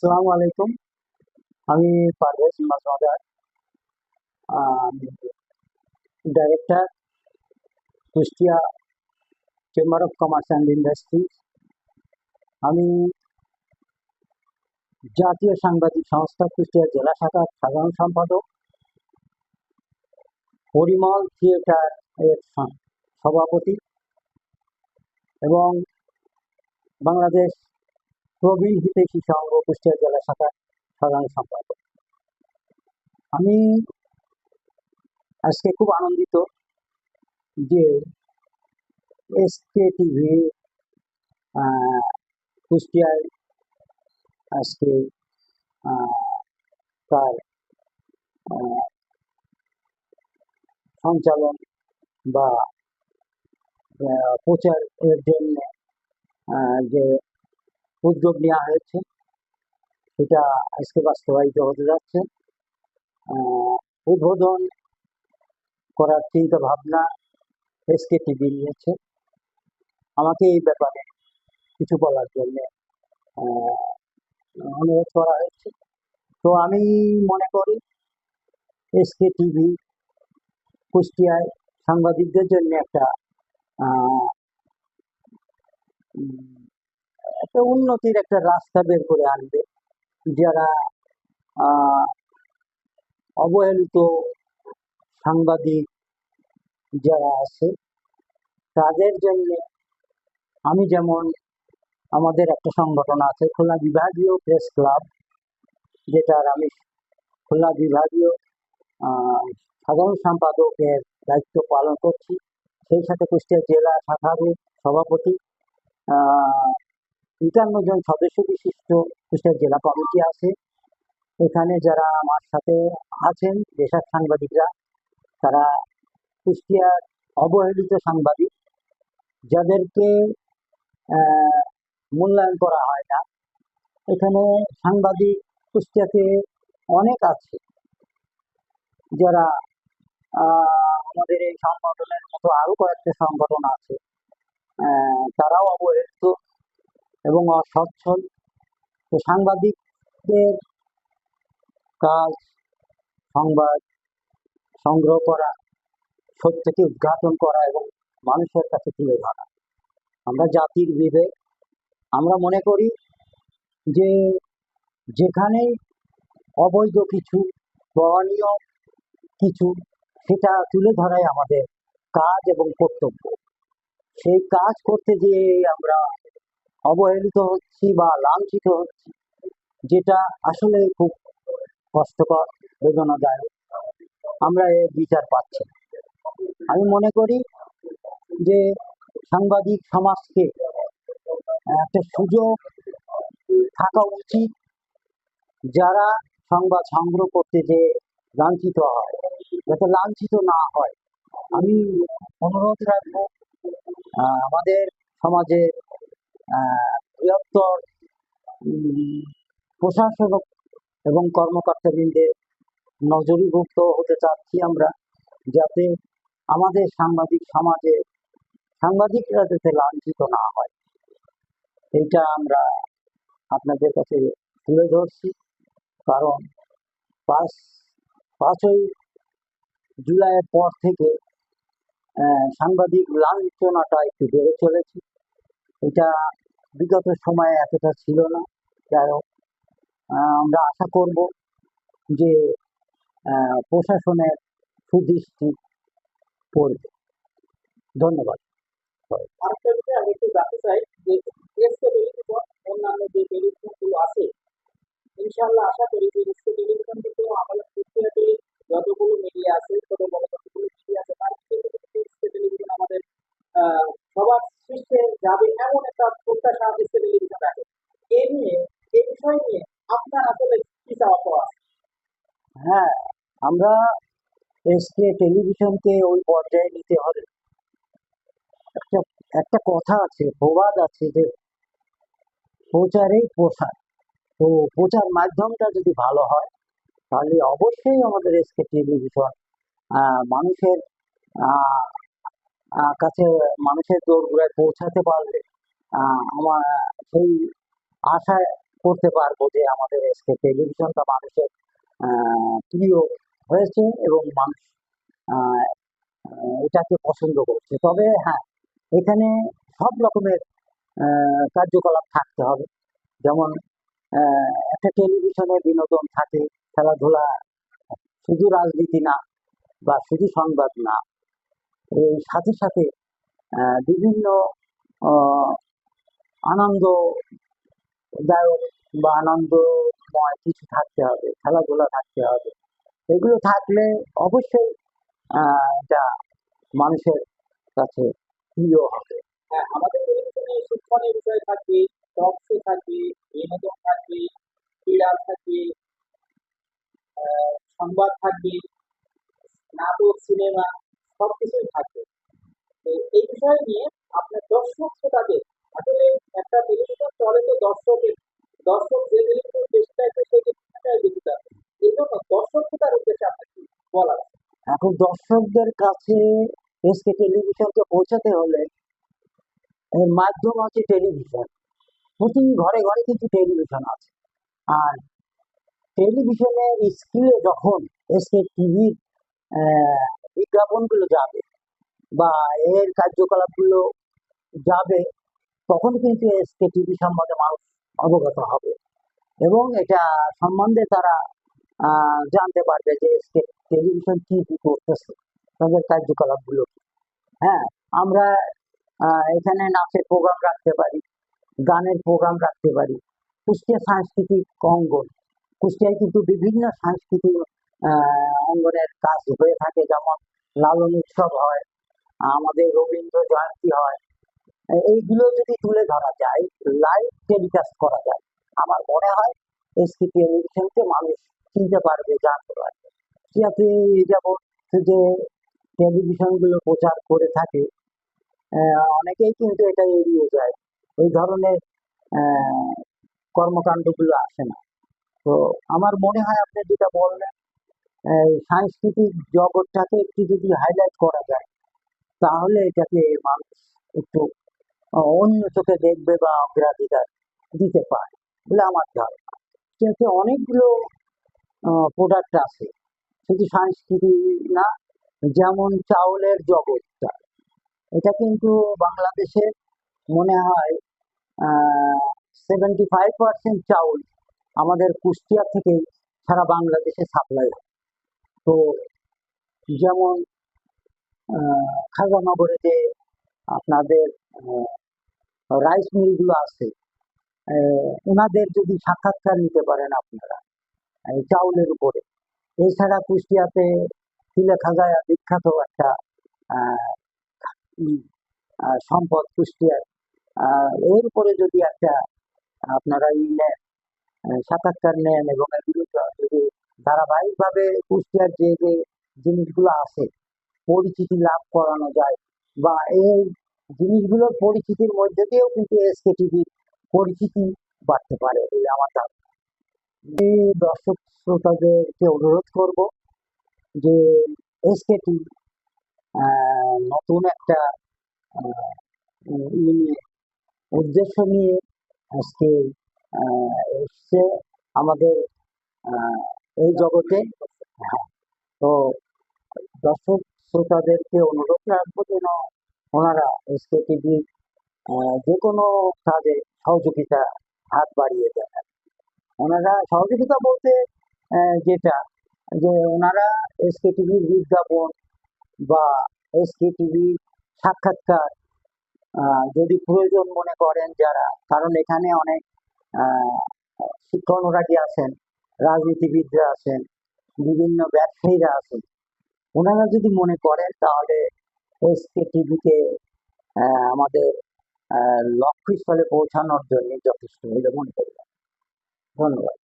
আসসালামু আলাইকুম। আমি Parvez Masudar, director, Kushtia chamber of commerce and industry. আমি জাতীয় সাংবাদিক সংস্থা কুষ্টিয়া জেলা শাখার সাধারণ সম্পাদক, পরিমল থিয়েটার এর সভাপতি এবং বাংলাদেশ প্রবীণ হিতৈষী সংঘ কুষ্টিয়া জেলা শাখার সাধারণ সম্পাদক। আমি আজকে খুব আনন্দিত যে এসকে টিভি কুষ্টিয়ায় আজকে তার সঞ্চালন বা প্রচারের জন্য যে উদ্যোগ নেওয়া হয়েছে সেটা আজকে বাস্তবায়িত হতে যাচ্ছে। উদ্বোধন করার চিন্তা ভাবনা এসকে টিভি নিয়েছে। আমাকে এই ব্যাপারে কিছু বলার জন্য অনুরোধ করা হয়েছে। তো আমি মনে করি এসকে টিভি কুষ্টিয়ায় সাংবাদিকদের জন্য একটা উন্নতির একটা রাস্তা বের করে আনবে। যারা অবহেলিত সাংবাদিক যারা আছে তাদের জন্য, আমি যেমন আমাদের একটা সংগঠন আছে খুলনা বিভাগীয় প্রেস ক্লাব, যেটার আমি খুলনা বিভাগীয় সাধারণ সম্পাদকের দায়িত্ব পালন করছি। সেই সাথে কুষ্টিয়া জেলা শাখারও সভাপতি। ৫৫ জন সদস্য বিশিষ্ট কুষ্টিয়া জেলা কমিটি আছে। এখানে যারা আমার সাথে আছেন পেশার সাংবাদিকরা, তারা কুষ্টিয়ার অবহেলিত সাংবাদিক, যাদেরকে মূল্যায়ন করা হয় না। এখানে সাংবাদিক কুষ্টিয়াতে অনেক আছে, যারা আমাদের এই সংগঠনের মতো আরো কয়েকটা সংগঠন আছে, তারাও অবহেলিত এবং অসচ্ছল। তো সাংবাদিকদের কাজ সংবাদ সংগ্রহ করা, সত্যকে উদ্ঘাটন করা এবং মানুষের কাছে তুলে ধরা। আমরা জাতির বিবেক, আমরা মনে করি যে যেখানে অবৈধ কিছু, অনিয়ম কিছু, সেটা তুলে ধরাই আমাদের কাজ এবং কর্তব্য। সেই কাজ করতে গিয়ে আমরা অবহেলিত হচ্ছি বা লাঞ্ছিত হচ্ছি, যেটা আসলে খুব কষ্টকর, বেদনাদায়ক। আমরা এর বিচার পাচ্ছি। আমি মনে করি যে সাংবাদিক সমাজকে একটা সুযোগ থাকা উচিত, যারা সংবাদ সংগ্রহ করতে যে লাঞ্ছিত হয় যাতে লাঞ্ছিত না হয়। আমি অনুরোধ রাখবো আমাদের সমাজে বৃহত্তর প্রশাসক এবং কর্মকর্তাবৃন্দের নজরিভুক্ত হতে চাচ্ছি আমরা, যাতে আমাদের সাংবাদিক সমাজে সাংবাদিকরা যাতে লাঞ্ছিত না হয়, এইটা আমরা আপনাদের কাছে তুলে ধরছি। কারণ 5ই জুলাইয়ের পর থেকে সাংবাদিক লাঞ্ছনাটা একটু বেড়ে চলেছে। এটা বিগত সময়ে এতটা ছিল না। যাই হোক, আমরা আশা করব যে প্রশাসনের সুদৃষ্টি পড়বে। ধন্যবাদ। আরেকটা বিষয় আমি একটু জানতে চাই যে এসকে টেলিভিশন অন্যান্য যে টেলিভিশনগুলো আছে, ইনশাআল্লাহ আশা করি যে এসকে টেলিভিশন কিন্তু আমাদের কুষ্টিয়াতে যতগুলো মিডিয়া আছে, ছোট বড় যতগুলো মিডিয়া আছে, তার থেকে এসকে টেলিভিশন আমাদের সবার শীর্ষে যাবে এমন একটা প্রত্যাশা এসকে টেলিভিশন আছে। এই নিয়ে, এই বিষয় নিয়ে আপনার আসলে কি চাওয়া পাওয়া আছে? হ্যাঁ, আমরা এসকে টেলিভিশনকে ওই পর্যায়ে নিতে হবে। একটা একটা কথা আছে, প্রবাদ আছে যে প্রচারেই প্রসার। তো প্রচার মাধ্যমটা যদি ভালো হয়, তাহলে অবশ্যই আমাদের এসকে টেলিভিশন মানুষের কাছে, মানুষের দোরগোড়ায় পৌঁছাতে পারলে আমার সেই আশায় করতে পারবো যে আমাদের এসকে টেলিভিশনটা মানুষের প্রিয় হয়েছে এবং মানুষ আহ, এটাকে পছন্দ করছে। তবে হ্যাঁ, এখানে সব রকমের কার্যকলাপ থাকতে হবে। যেমন একটা টেলিভিশনে বিনোদন থাকে, খেলাধুলা, শুধু রাজনীতি না বা শুধু সংবাদ না, এর সাথে সাথে বিভিন্ন আহ, আনন্দদায়ক বা আনন্দময় কিছু থাকতে হবে, খেলাধুলা থাকতে হবে। এগুলো থাকলে অবশ্যই এটা মানুষের কাছে প্রিয় হবে। হ্যাঁ, আমাদের টেলিভিশনে শিক্ষণীয় বিষয় থাকবে, টক শো থাকবে, বিনোদন থাকবে, ক্রীড়া থাকবে, সংবাদ থাকবে, নাটক, সিনেমা সবকিছুই থাকবে। তো এই বিষয় নিয়ে আপনার দর্শক শ্রোতাদের আসলে একটা টেলিভিশন চলে তো দর্শক যে জিনিসগুলো বেশি থাকবে সেই জিনিসটাই বেশি থাকবে। এই জন্য দর্শক শ্রোতার উদ্দেশ্যে আপনার কি বলা আছে? এখন দর্শকদের কাছে এসকে টেলিভিশনকে পৌঁছাতে হলে এর মাধ্যম আছে টেলিভিশন। প্রতি ঘরে ঘরে কিন্তু টেলিভিশন আছে। আর টেলিভিশনের স্ক্রিনে যখন এসকে টিভির বিজ্ঞাপনগুলো যাবে বা এর কার্যকলাপগুলো যাবে, তখন কিন্তু এসকে টিভি সম্বন্ধে মানুষ অবগত হবে এবং এটা সম্বন্ধে তারা জানতে পারবে যে এসকে টেলিভিশন কি কি করতেছে, তাদের কার্যকলাপগুলো কি। হ্যাঁ, আমরা এখানে নাচের প্রোগ্রাম রাখতে পারি, গানের প্রোগ্রাম রাখতে পারি। কুষ্টিয়া সাংস্কৃতিক অঙ্গন, কুষ্টিয়ায় কিন্তু বিভিন্ন সাংস্কৃতিক অঙ্গনের কাজ হয়ে থাকে। যেমন লালন উৎসব হয়, আমাদের রবীন্দ্র জয়ন্তী হয়। এইগুলো যদি তুলে ধরা যায়, লাইভ টেলিকাস্ট করা যায়, আমার মনে হয় এসকে টেলিভিশনকে মানুষ চিনতে পারবে, জানতে পারবে। যাতে এই যেমন যে টেলিভিশন গুলো প্রচার করে থাকে, অনেকেই কিন্তু এটা এড়িয়ে যায়, এই ধরনের কর্মকাণ্ডগুলো আসে না। তো আমার মনে হয় আপনি যেটা বললেন, এই সাংস্কৃতিক জগৎটাকে একটু যদি হাইলাইট করা যায়, তাহলে এটাকে মানুষ একটু অন্য চোখে দেখবে বা অগ্রাধিকার দিতে পারে বলে আমার ধারণা। কিন্তু অনেকগুলো প্রোডাক্ট আছে, শুধু সাংস্কৃতিক না। যেমন চাউলের জগৎটা, এটা কিন্তু বাংলাদেশে মনে হয় 75% চাউল আমাদের কুষ্টিয়া থেকে সারা বাংলাদেশে সাপ্লাই হয়। তো যেমন খাজানগরে যে আপনাদের রাইস মিলগুলো আছে, ওনাদের যদি সাক্ষাৎকার নিতে পারেন আপনারা এই চাউলের উপরে। এছাড়া কুষ্টিয়াতে তিলে খাজায় বিখ্যাত একটা আহ, উম, সম্পদ কুষ্টিয়ার। এর উপরে যদি একটা আপনারা নেন, সাক্ষাৎকার নেন এবং এগুলো যদি ধারাবাহিকভাবে কুষ্টিয়ার যে যে জিনিসগুলো আছে পরিচিতি লাভ করানো যায়, বা এই জিনিসগুলোর পরিচিতির মধ্যে দিয়েও কিন্তু এসকে টিভির পরিচিতি বাড়তে পারে বলে আমার ধারণা। এই দর্শক শ্রোতাদেরকে অনুরোধ করব যে এসকে টিভি নতুন একটা আহ, নিয়ে উদ্দেশ্য নিয়ে আজকে এসছে আমাদের এই জগতে। হ্যাঁ, তো দর্শক শ্রোতাদেরকে অনুরোধ রাখবো যেন ওনারা এসকে টিভির যে কোনো কাজে সহযোগিতা হাত বাড়িয়ে দেন। ওনারা সহযোগিতা বলতে যেটা, যে ওনারা এসকে টিভির বিজ্ঞাপন বা এসকে টিভির সাক্ষাৎকার যদি প্রয়োজন মনে করেন যারা, কারণ এখানে অনেক আহ, শিক্ষক অনুরাগী আছেন, রাজনীতিবিদরা আছেন, বিভিন্ন ব্যবসায়ীরা আছেন, ওনারা যদি মনে করেন তাহলে এসকে টিভিকে আমাদের লক্ষ্যস্থলে পৌঁছানোর জন্য যথেষ্ট বলে মনে করি। ধন্যবাদ।